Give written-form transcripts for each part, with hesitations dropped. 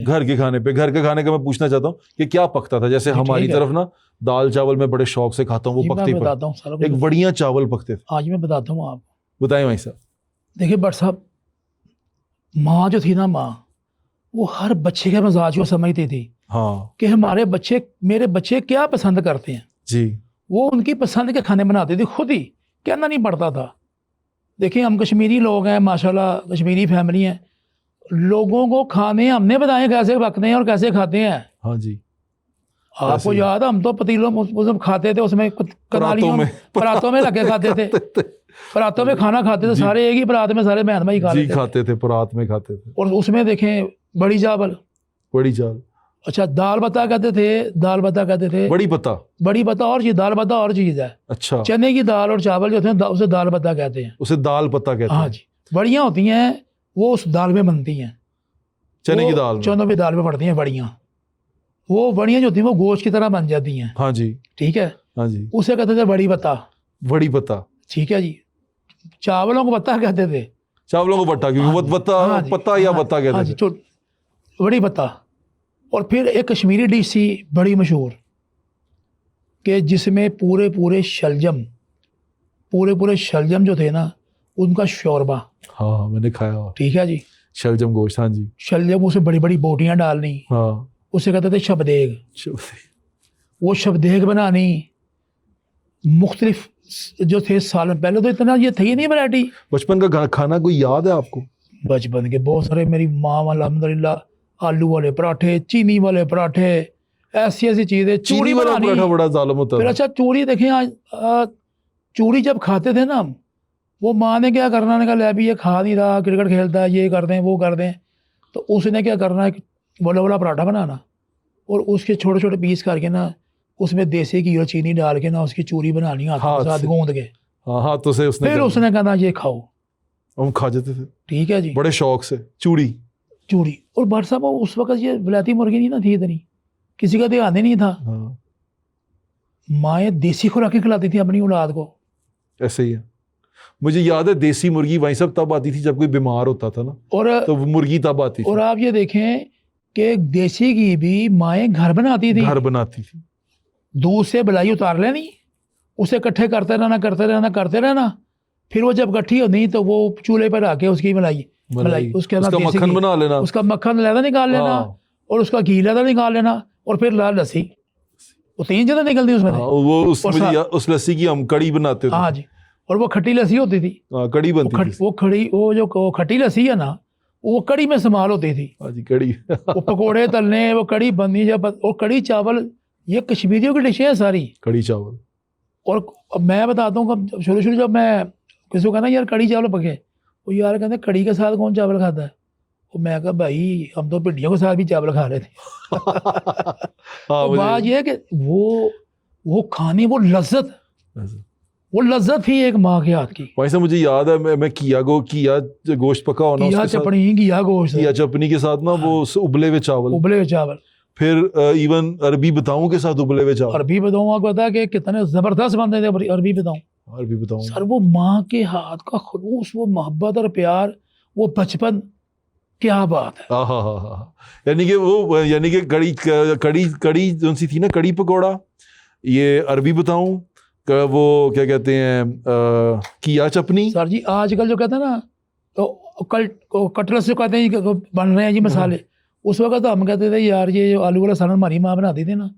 घर के खाने पे, घर के खाने का मैं पूछना चाहता हूँ कि क्या पकता था? जैसे हमारी तरफ ना दाल चावल मैं बड़े शौक से खाता हूँ, वो पकते ही बताता हूँ एक बढ़िया चावल पकते थे। आज मैं बताता हूँ आपको। बताएं भाई साहब। देखिए बट साहब, माँ जो थी ना, माँ वो हर बच्चे के मिजाज को समझती थी। हाँ कि हमारे बच्चे, मेरे बच्चे क्या पसंद करते हैं जी। वो उनकी पसंद के खाने बनाती थी, खुद ही कहना नहीं पड़ता था। देखिए हम कश्मीरी लोग हैं माशाल्लाह, कश्मीरी फैमिली हैं, लोगों को खाने हमने बताए कैसे पकते हैं और कैसे खाते हैं। हाँ जी। आपको याद है हम तो पतीलों में खाते थे, उसमें परातों में लगे खाते थे, परातों में खाना खाते थे सारे, एक ही परात में सारे बहन भाई खाते थे, परात में खाते थे। और उसमें देखें बड़ी चावल, बड़ी चावल, अच्छा दाल बता कहते थे, दाल बता कहते थे, बड़ी पत्ता, बड़ी पत्ता और चीज, दाल बता और चीज है। अच्छा, चने की दाल और चावल जो थे उसे दाल बता कहते हैं, उसे दाल पत्ता कहते हैं। हाँ जी, बड़ियाँ होती हैं वो उस दाल में बनती हैं, चने की दाल में, चनों की दाल में पड़ती हैं बड़ियाँ। वो बड़ियाँ जो होती हैं वो गोश्त की तरह बन जाती हैं। हाँ जी, ठीक है, हाँ जी, उसे कहते थे बड़ी पत्ता। बड़ी पत्ता, ठीक है जी। चावलों को पत्ता कहते थे, चावलों को पत्ता, क्योंकि वो पत्ता, पत्ता या पत्ता कहते थे, बड़ी पत्ता। और फिर एक कश्मीरी डिश थी बड़ी मशहूर कि जिसमें पूरे पूरे शलजम जो थे ना उनका शोरबा। हाँ मैंने खाया। ठीक है जी, शलजम गोश्त, हाँ जी, शलजम, उसे बड़ी बड़ी बोटियां डालनी, हाँ, उसे कहते थे शबदेग। वो शबदेग बनानी, मुख्तलिफ जो थे सालन, पहले तो इतना ये थी नहीं वैरायटी। बचपन का खाना कोई याद है आपको? बचपन के बहुत सारे, मेरी माँ अल्हम्दुलिल्लाह आलू वाले पराठे, चीनी वाले पराठे, ऐसी ऐसी चीजें, चूड़ी वाला पराठा बड़ा जालिम होता फिर था। अच्छा चूड़ी देखें आज, चूड़ी जब खाते थे ना, वो माँ ने क्या करना, ने कहा अभी ये खा नहीं रहा, क्रिकेट खेलता है, ये कर दें वो कर दें, तो उसने क्या करना है, बोला बोला पराठा बनाना और उसके छोटे छोटे पीस करके ना उसमें देसी घी और चीनी डाल के ना उसकी चूरी बनानी हाथों के साथ गूंद के, हाथों से उसने, फिर उसने कहना ये खाओ, हम खा जाते थे। ठीक है जी, बड़े शौक से चूड़ी। और भाई साहब उस वक्त ये विलायती मुर्गी नहीं ना थी इतनी, किसी का ध्यान ही नहीं था। हाँ। माएँ देसी खुराकें खिलाती थी अपनी औलाद को। ऐसे ही है, मुझे याद है देसी मुर्गी वहीं सब तब आती थी जब कोई बीमार होता था ना, और तो मुर्गी तब आती थी। और आप ये देखें कि देसी घी भी माएँ घर बनाती थी, दूध से बलाई उतार लेनी, उसे इकट्ठे करते रहना, फिर वो जब इकट्ठी होनी तो वो चूल्हे पर आके उसकी मलाई उसका मक्खन बना लेना, उसका मक्खन लहदा निकाल लेना और उसका घी लहदा निकाल लेना और फिर लाल लस्सी, वो 3 चीजें निकलती उसमें। वो उस लस्सी की हम कड़ी बनाते थे। हाँ जी, और वो खट्टी लस्सी होती थी, कड़ी बनती थी। वो जो खट्टी लस्सी है ना वो कड़ी में इस्तेमाल होती थी। हाँ जी, कड़ी वो पकोड़े तलने, वो कड़ी बननी जब, और कड़ी चावल, ये कश्मीरियों की डिशें हैं सारी, कड़ी चावल। और मैं बताता हूँ शुरू जब मैं किसी को कहना यार कड़ी चावल पके, वो यार कहते कड़ी के साथ कौन चावल खाता है, तो मैं कहा भाई हम तो भिंडियों के साथ भी चावल खा रहे थे। तो बात यह है कि वो खाने, वो लज्जत थी एक माँ के हाथ की। भाई साहब मुझे याद है मैं किया गोश्त पका होना, घिया चटनी के साथ ना वो उबले हुए चावल, फिर इवन अरबी बताऊं के साथ उबले हुए चावल। अरबी बताऊं आपको पता है कि कितने जबरदस्त बनते थे। अरबी बताऊं सर, वो माँ के हाथ का खुलूस, वो मोहब्बत और प्यार, वो बचपन, क्या बात है। यानी कि कड़ी जो सी थी ना, कड़ी पकौड़ा, ये अरबी बताऊं, वो क्या कहते हैं किया चटनी। सर जी आजकल जो कहते हैं ना तो कटलस जो कहते हैं बन रहे हैं जी मसाले, उस वक्त तो हम कहते थे यार ये जो आलू वाला सालन हमारी माँ बनाती थी ना,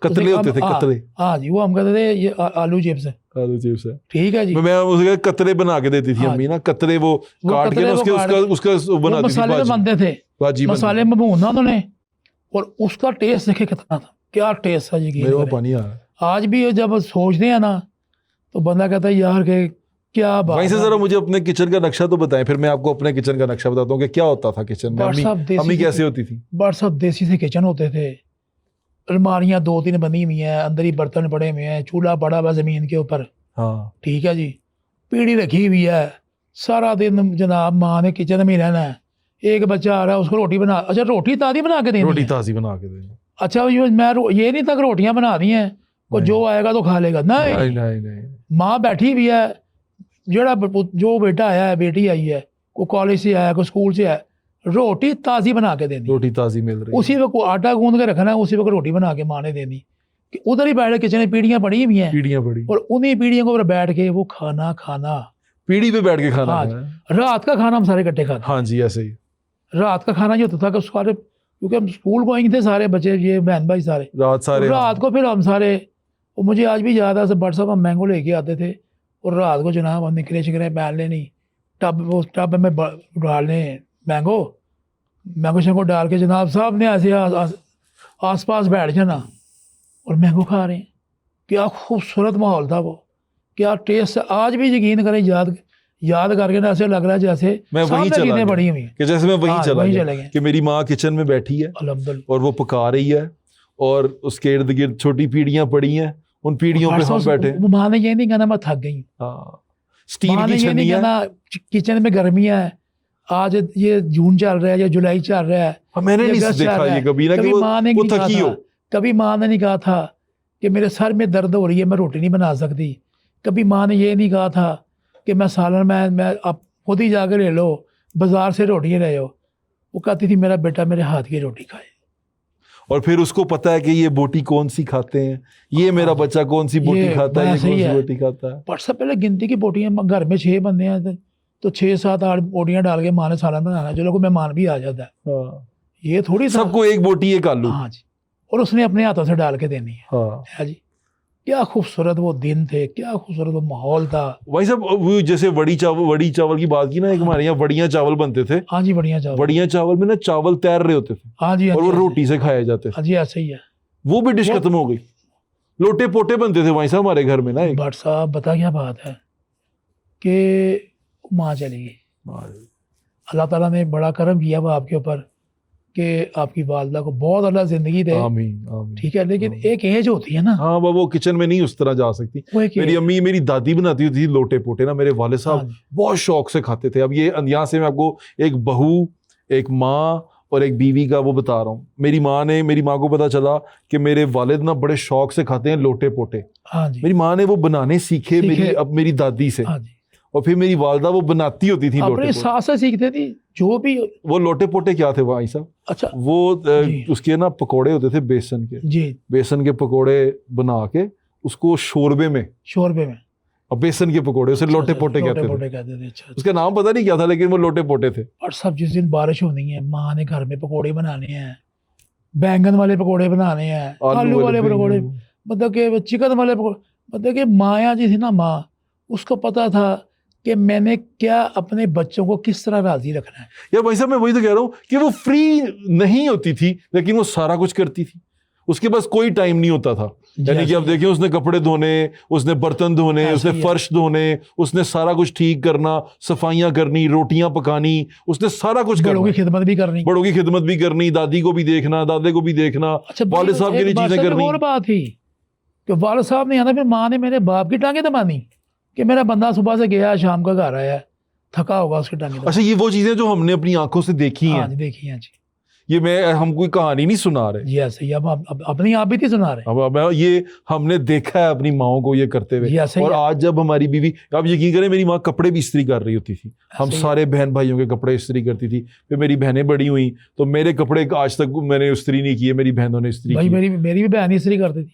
कतले होते थे, कतले। हाँ जी, वो हम कहते थे ये आलू चिप्स है, ठीक है जी। मैं उसे कतले बना के देती थी अम्मी ना, कतले वो काट के ना उसका बनाती थी, मसाले बनते थे, मसाले में भूनना उन्होंने, और उसका टेस्ट देखे कितना था, क्या टेस्ट था जी। मेरे पानी आ रहा है आज भी जब सोचते हैं ना तो बंदा कहता है यार के क्या बात। वहीं से जरा मुझे अपने किचन का नक्शा तो बताएं, फिर मैं आपको अपने किचन का नक्शा बताता हूँ कि क्या होता था किचन में, अम्मी कैसे होती थी। बड़ सब देसी से किचन होते थे, अलमारियां 2-3 बनी हुई हैं, अंदर ही बर्तन पड़े हुए हैं, चूल्हा पड़ा हुआ जमीन के ऊपर, हाँ ठीक है जी, पीढ़ी रखी हुई है, सारा दिन जनाब माँ ने किचन में रहना है। एक बच्चा आ रहा है उसको रोटी बना, अच्छा रोटी ताज़ी बना के देनी, रोटी ताज़ी बना के देनी। अच्छा मैं ये नहीं था कि रोटियां बना दी हैं वो जो आएगा तो खा लेगा, नहीं। माँ बैठी हुई है, जो बेटा आया है, बेटी आई है, कोई कॉलेज से आया, कोई स्कूल से आया, रोटी ताज़ी बना के देनी, रोटी ताज़ी मिल रही है। उसी वक्त आटा गूंद के रखना है, उसी वक्त रोटी बना के माँ ने देनी कि उधर ही बैठ के किचन में पीढ़ियाँ पड़ी हुई हैं पीढ़ियाँ पड़ी, और उन्हीं पीढ़ियों के ऊपर बैठ के वो खाना खाना, पीढ़ी पे बैठ के खाना हाँ, है। रात का खाना हम सारे इकट्ठे खाते। हाँ जी, ऐसे ही रात का खाना ये होता था कि सारे, क्योंकि हम स्कूल गोइंग थे सारे बच्चे, ये बहन भाई सारे, रात सारे रात को फिर हम सारे, और मुझे आज भी याद है बट साहब हम मैंगो लेके आते थे और रात को जनाब हम निकले शिकरे पहन लेनी, टब वो टब में डालने मैंगो शैंगो डाल के जनाब साहब ने ऐसे आस पास बैठ जाना और मैंगो खा रहे हैं। क्या खूबसूरत माहौल था वो, क्या टेस्ट। आज भी यकीन करें, याद करके ना ऐसे लग रहा है जैसे मैं वहीं चला गया, पड़ी हुई हैं। कि जैसे मैं वहीं हाँ, चला वहीं गया चले गए। कि मेरी माँ किचन में बैठी है अल्हम्दुलिल्लाह, और वो पका रही है और उसके इर्द गिर्द छोटी पीढ़ियाँ पड़ी हैं, उन पीढ़ियों पे हम बैठे। माँ ने ये नहीं कहना मैं थक गई, स्टील माँ ने की ये नहीं छन्नी है। कहना किचन में गर्मियाँ है, आज ये जून चल रहा है या जुलाई चल रहा है, मैंने ये नहीं अगस्त चल देखा रहा ये है। कभी ना कि कभी माँ ने वो नहीं कहा थकी था, हो। कभी माँ ने नहीं कहा था कि मेरे सर में दर्द हो रही है मैं रोटी नहीं बना सकती। कभी माँ ने ये नहीं कहा था कि मैं सालन मैं आप खुद ही जाकर ले लो, बाजार से रोटियाँ ले आओ। वो कहती थी मेरा बेटा मेरे हाथ की रोटी खाए। और फिर उसको पता है कि ये बोटी कौन सी खाते हैं, ये मेरा बच्चा कौन सी बोटी ये खाता है, ये बस कौन यही सी है। बोटी खाता है। पर सब पहले गिनती की बोटियाँ, घर में 6 बंदे हैं तो 6 7 8 बोटियाँ डाल के माँ ने सालन बनाना, चलो कोई मेहमान भी आ जाता है। हाँ। ये थोड़ी था। सबको एक बोटी एक आलू। हाँ जी, और उसने अपने हाथों से डाल के देनी है। हाँ है जी, क्या खूबसूरत वो दिन थे, क्या खूबसूरत वो माहौल था। भाई साहब, वो जैसे वड़ी चावल की बात की ना, एक हमारे यहाँ वड़ियाँ चावल बनते थे। हाँ जी, बढ़िया चावल। वड़ियाँ चावल में ना चावल तैर रहे होते थे हाँ जी, हाँ और जी, वो हाँ जी। रोटी से खाए जाते थे। हाँ जी, ऐसे ही है। वो भी डिश खत्म हो गई। लोटे पोटे बनते थे भाई साहब हमारे घर में ना। एक भट्ट साहब बता क्या बात है कि माँ चली गई। अल्लाह ताला ने बड़ा करम किया वो आपके ऊपर कि आपकी वालदा को बहुत अल्लाह जिंदगी दे। आमीन आमीन। ठीक है, लेकिन एक एज होती है ना, हाँ वो किचन में नहीं उस तरह जा सकती। वो एक मेरी अम्मी, मेरी दादी बनाती थी लोटे पोटे ना, मेरे वाले हाँ साहब जी, बहुत शौक से खाते थे। अब ये यहाँ से मैं आपको एक बहू, एक माँ और एक बीवी का वो बता रहा हूँ। मेरी माँ को पता चला कि मेरे वालिद ना बड़े शौक से खाते हैं लोटे पोटे। हाँ जी, मेरी माँ ने वो बनाने सीखे मेरी दादी से, हाँ जी। और फिर मेरी वालदा वो बनाती होती थी लोटे अपने पोटे। साथ से सीखते थी जो भी। वो लोटे पोटे क्या थे भाई साहब? अच्छा वो जी। उसके ना पकोड़े होते थे बेसन के। जी, बेसन के पकोड़े बना के उसको शोरबे में, शोरबे में, और बेसन के पकोड़े, उसे लोटे पोटे कहते थे। लोटे कहते थे। अच्छा, उसका नाम पता नहीं क्या था, लेकिन वो लोटे पोटे थे। और सब जिस दिन बारिश होनी है, माँ ने घर में पकोड़े बनाने हैं, बैंगन वाले पकोड़े बनाने हैं, आलू वाले पकोड़े, मतलब कि चिकन वाले पकोड़े। मतलब कि माया जी थी ना, माँ, उसको पता था कि मैंने क्या अपने बच्चों को किस तरह राजी रखना है। यार भाई साहब, मैं वही तो कह रहा हूँ कि वो फ्री नहीं होती थी, लेकिन वो सारा कुछ करती थी। उसके पास कोई टाइम नहीं होता था। यानी कि आप देखिए, उसने कपड़े धोने, उसने बर्तन धोने, उसने फर्श धोने, उसने सारा कुछ ठीक करना, सफाइयाँ करनी, रोटियां पकानी, उसने सारा कुछ करना। बड़ों की खिदमत भी करनी, बड़ों की खिदमत भी करनी, दादी को भी देखना, दादे को भी देखना, अच्छा वालिद साहब के लिए चीजें करनी। और बात थी कि वालिद साहब नहीं आना, फिर माँ ने मेरे बाप की टांगे दबानी कि मेरा बंदा सुबह से गया शाम का घर आया, थका होगा, उसकी टांगे दबानी। अच्छा, ये वो चीजें जो हमने अपनी आंखों से देखी हैं। हाँ जी, देखी हैं जी। ये हम कोई कहानी नहीं सुना रहे जी, ऐसे ही। अब अपनी आप भी थी सुना रहे। अब ये हमने देखा है अपनी माओ को ये करते हुए। और आज जब हमारी बीवी, आप यकीन करें, मेरी माँ कपड़े भी इस्त्री कर रही होती थी। हम सारे बहन भाइयों के कपड़े इस्त्री करती थी। फिर मेरी बहनें बड़ी हुई तो मेरे कपड़े आज तक मैंने इस्त्री नहीं किए, मेरी बहनों ने इस्त्री की। मेरी भी बहन इस्त्री करती थी।